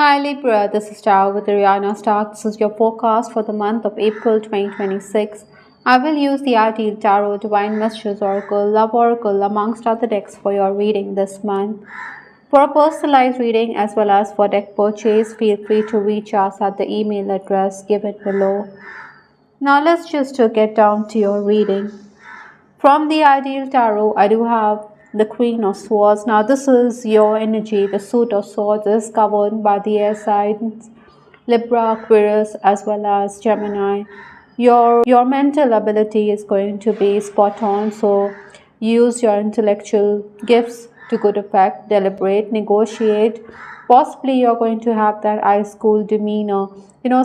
Hi Libra, this is Tao with Ariana Stark. This is your forecast for the month of April 2026. I will use the Ideal Tarot, Divine Messages Oracle, Love Oracle, amongst other decks for your reading this month. For a personalized reading as well as for deck purchase, feel free to reach us at the email address given below. Now let's just get down to your reading. From the Ideal Tarot, I do have the Queen of Swords. Now, this is your energy. The suit of swords is governed by the air signs Libra, Aquarius, as well as Gemini. Your mental ability is going to be spot on, so use your intellectual gifts to good effect. Deliberate, negotiate. Possibly you're going to have that ice cool demeanor.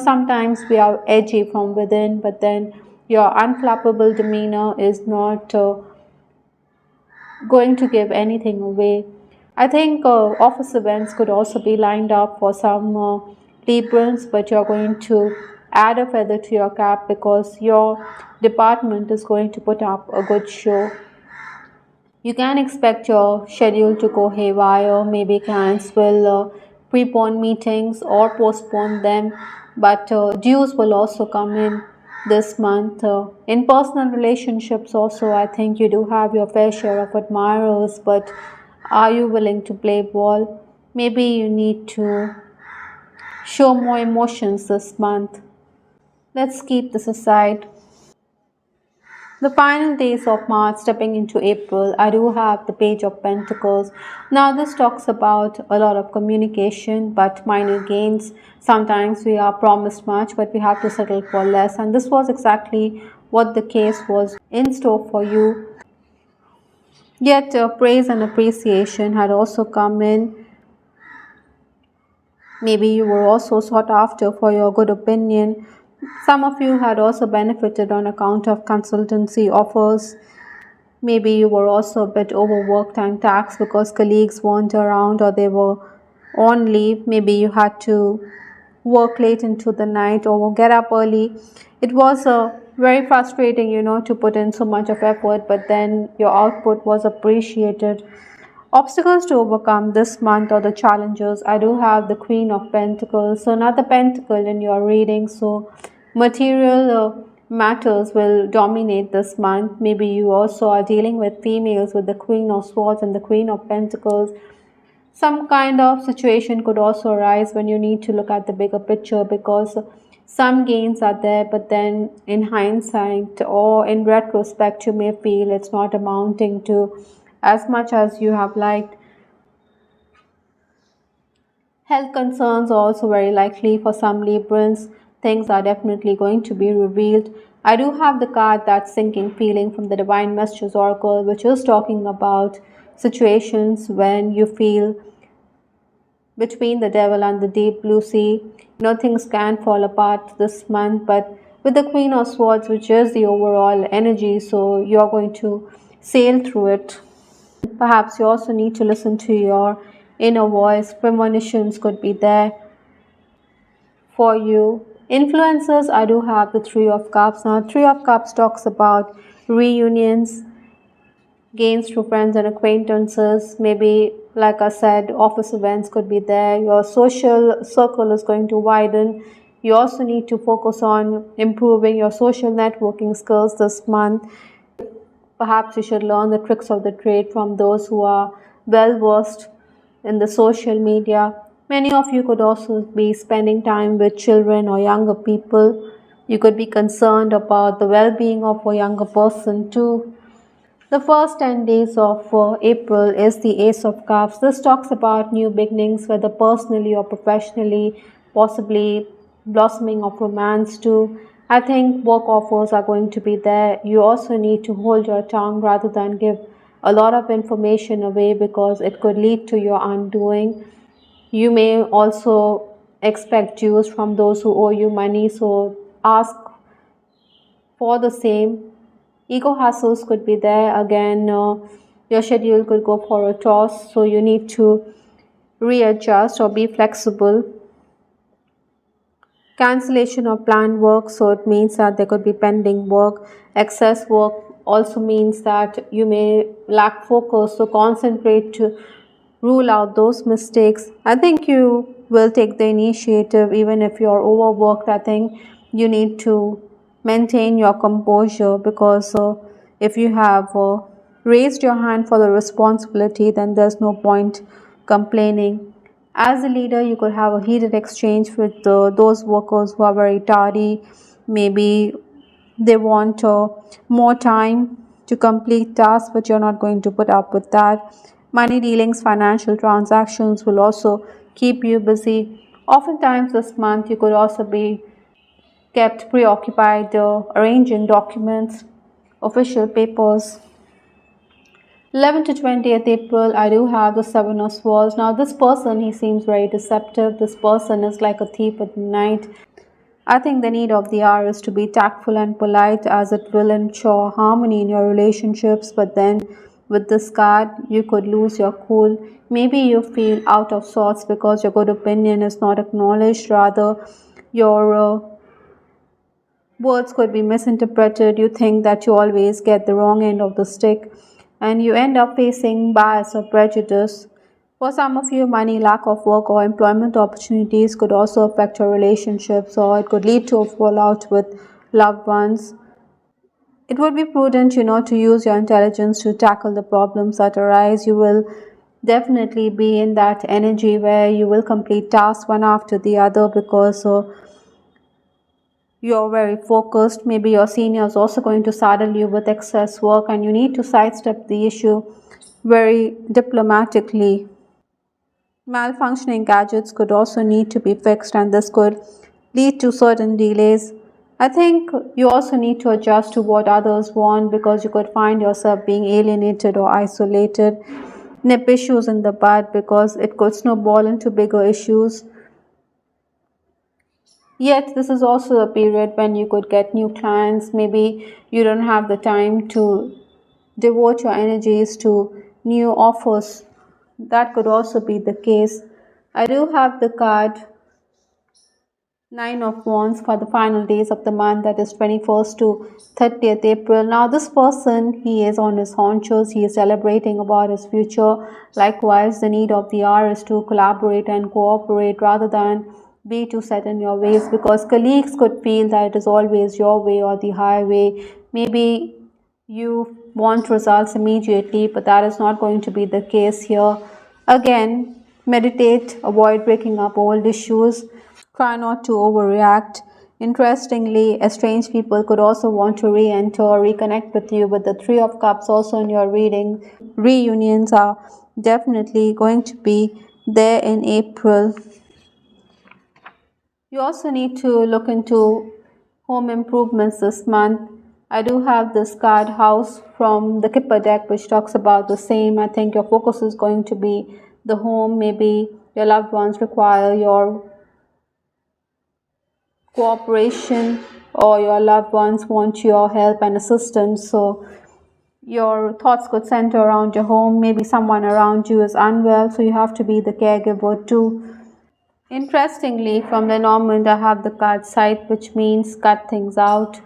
Sometimes we are edgy from within, but then your unflappable demeanor is not going to give anything away. I think office events could also be lined up for some Librans, but you're going to add a feather to your cap because your department is going to put up a good show. You can expect your schedule to go haywire. Maybe clients will prepone meetings or postpone them, but dues will also come in this month. In personal relationships also, I think you do have your fair share of admirers, but are you willing to play ball? Maybe you need to show more emotions this month. Let's keep this aside. The final days of March stepping into April, I do have the Page of Pentacles. Now this talks about a lot of communication but minor gains. Sometimes we are promised much but we have to settle for less, and this was exactly what the case was in store for you. Yet praise and appreciation had also come in. Maybe you were also sought after for your good opinion. Some of you had also benefited on account of consultancy offers. Maybe you were also a bit overworked and taxed because colleagues weren't around or they were on leave. Maybe you had to work late into the night or get up early. It was very frustrating, to put in so much of effort, but then your output was appreciated. Obstacles to overcome this month or the challenges. I do have the Queen of Pentacles, so another pentacle in your reading. So material matters will dominate this month. Maybe you also are dealing with females with the Queen of Swords and the Queen of Pentacles. Some kind of situation could also arise when you need to look at the bigger picture, because some gains are there, but then in hindsight or in retrospect you may feel it's not amounting to as much as you have liked. Health concerns are also very likely for some Librans. Things are definitely going to be revealed. I do have the card That Sinking Feeling from the Divine Messages Oracle, which is talking about situations when you feel between the devil and the deep blue sea. Things can fall apart this month, but with the Queen of Swords, which is the overall energy, so you're going to sail through it. Perhaps you also need to listen to your inner voice. Premonitions could be there for you. Influences, I do have the Three of Cups. Now, Three of Cups talks about reunions, gains through friends and acquaintances. Maybe, like I said, office events could be there. Your social circle is going to widen. You also need to focus on improving your social networking skills this month. Perhaps you should learn the tricks of the trade from those who are well versed in the social media. Many of you could also be spending time with children or younger people. You could be concerned about the well-being of a younger person too. The first 10 days of April is the Ace of Cups. This talks about new beginnings, whether personally or professionally, possibly blossoming of romance too. I think work offers are going to be there. You also need to hold your tongue rather than give a lot of information away, because it could lead to your undoing. You may also expect dues from those who owe you money, so ask for the same. Ego hassles could be there. Again, your schedule could go for a toss, so you need to readjust or be flexible. Cancellation of planned work, so it means that there could be pending work. Excess work also means that you may lack focus, so concentrate to rule out those mistakes. I think you will take the initiative even if you're overworked. I think you need to maintain your composure because if you have raised your hand for the responsibility, then there's no point complaining. As a leader, you could have a heated exchange with those workers who are very tardy. Maybe they want more time to complete tasks, but you're not going to put up with that. Money dealings, financial transactions will also keep you busy. Oftentimes, this month, you could also be kept preoccupied arranging documents, official papers. 11th to 20th April, I do have the Seven of Swords. Now, this person, he seems very deceptive. This person is like a thief at night. I think the need of the hour is to be tactful and polite as it will ensure harmony in your relationships. But then with this card, you could lose your cool. Maybe you feel out of sorts because your good opinion is not acknowledged. Rather, your words could be misinterpreted. You think that you always get the wrong end of the stick and you end up facing bias or prejudice. For some of you, money, lack of work, or employment opportunities could also affect your relationships, or it could lead to a fallout with loved ones. It would be prudent, to use your intelligence to tackle the problems that arise. You will definitely be in that energy where you will complete tasks one after the other because you're very focused. Maybe your senior is also going to saddle you with excess work, and you need to sidestep the issue very diplomatically. Malfunctioning gadgets could also need to be fixed, and this could lead to certain delays. I think you also need to adjust to what others want because you could find yourself being alienated or isolated. Nip issues in the bud because it could snowball into bigger issues. Yet, this is also a period when you could get new clients. Maybe you don't have the time to devote your energies to new offers. That could also be the case. I do have the card Nine of Wands for the final days of the month, that is 21st to 30th April. Now, this person, he is on his haunches, he is celebrating about his future. Likewise, the need of the hour is to collaborate and cooperate rather than be too set in your ways because colleagues could feel that it is always your way or the highway. Maybe you want results immediately, but that is not going to be the case here. Again, meditate, avoid breaking up old issues. Try not to overreact. Interestingly, estranged people could also want to re-enter or reconnect with you with the Three of Cups also in your reading. Reunions are definitely going to be there in April. You also need to look into home improvements this month. I do have this card House from the Kipper deck which talks about the same. I think your focus is going to be the home. Maybe your loved ones require your cooperation or your loved ones want your help and assistance. So your thoughts could center around your home. Maybe someone around you is unwell, so you have to be the caregiver too. Interestingly, from the Normand, I have the card Scythe, which means cut things out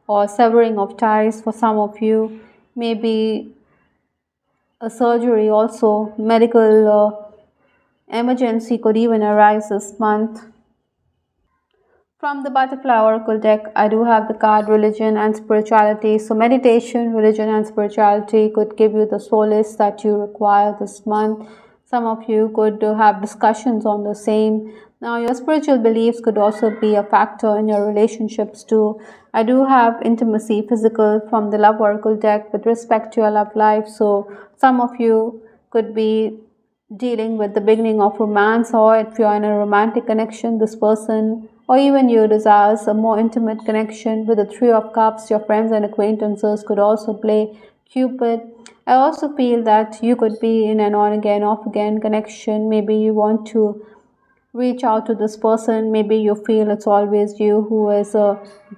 or severing of ties for some of you. Maybe a surgery also, medical emergency could even arise this month. From the Butterfly Oracle deck, I do have the card Religion and Spirituality. So meditation, religion and spirituality could give you the solace that you require this month. Some of you could have discussions on the same. Now, your spiritual beliefs could also be a factor in your relationships too. I do have intimacy, physical from the Love Oracle deck with respect to your love life. So some of you could be dealing with the beginning of romance, or if you're in a romantic connection, this person or even you desires a more intimate connection with the Three of Cups. Your friends and acquaintances could also play Cupid. I also feel that you could be in an on again, off again connection. Maybe you want to reach out to this person. Maybe you feel it's always you who is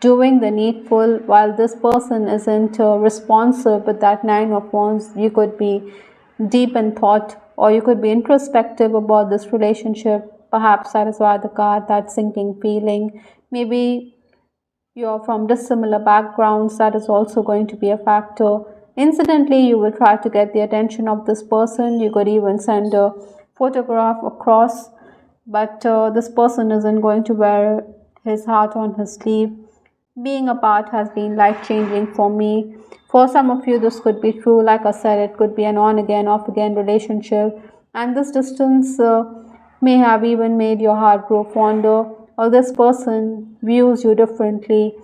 doing the needful while this person isn't responsive. With that Nine of Wands, you could be deep in thought or you could be introspective about this relationship. Perhaps that is why the card, that sinking feeling. Maybe you're from dissimilar backgrounds. That is also going to be a factor. Incidentally, you will try to get the attention of this person. You could even send a photograph across, but this person isn't going to wear his heart on his sleeve. Being apart has been life changing for me. For some of you, this could be true. Like I said, it could be an on again, off again relationship, and this distance may have even made your heart grow fonder, or this person views you differently.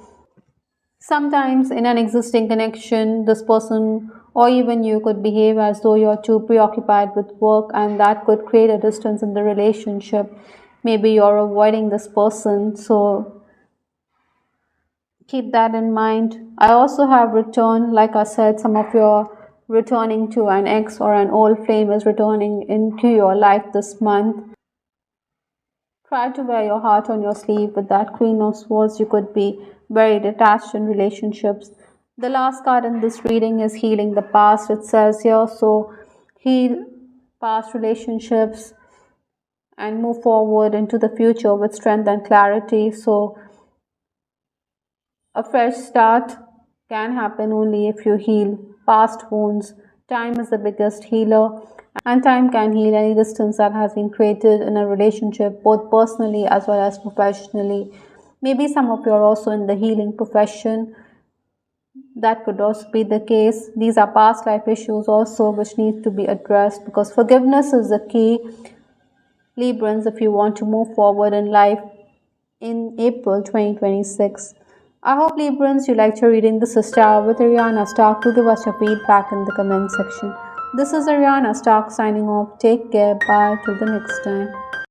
Sometimes, in an existing connection, this person or even you could behave as though you're too preoccupied with work, and that could create a distance in the relationship. Maybe you're avoiding this person, so keep that in mind. I also have return, like I said, some of your returning to an ex or an old flame is returning into your life this month. Try to wear your heart on your sleeve with that Queen of Swords. You could be very detached in relationships. The last card in this reading is healing the past. It says here, so heal past relationships and move forward into the future with strength and clarity. So a fresh start can happen only if you heal past wounds. Time is the biggest healer, and time can heal any distance that has been created in a relationship, both personally as well as professionally. Maybe some of you are also in the healing profession. That could also be the case. These are past life issues also which need to be addressed, because forgiveness is the key, Librans, if you want to move forward in life in April 2026. I hope, Librans, you liked your reading. This is Star with Ariana Stark. Do give us your feedback in the comment section. This is Ariana Stark signing off. Take care. Bye. Till the next time.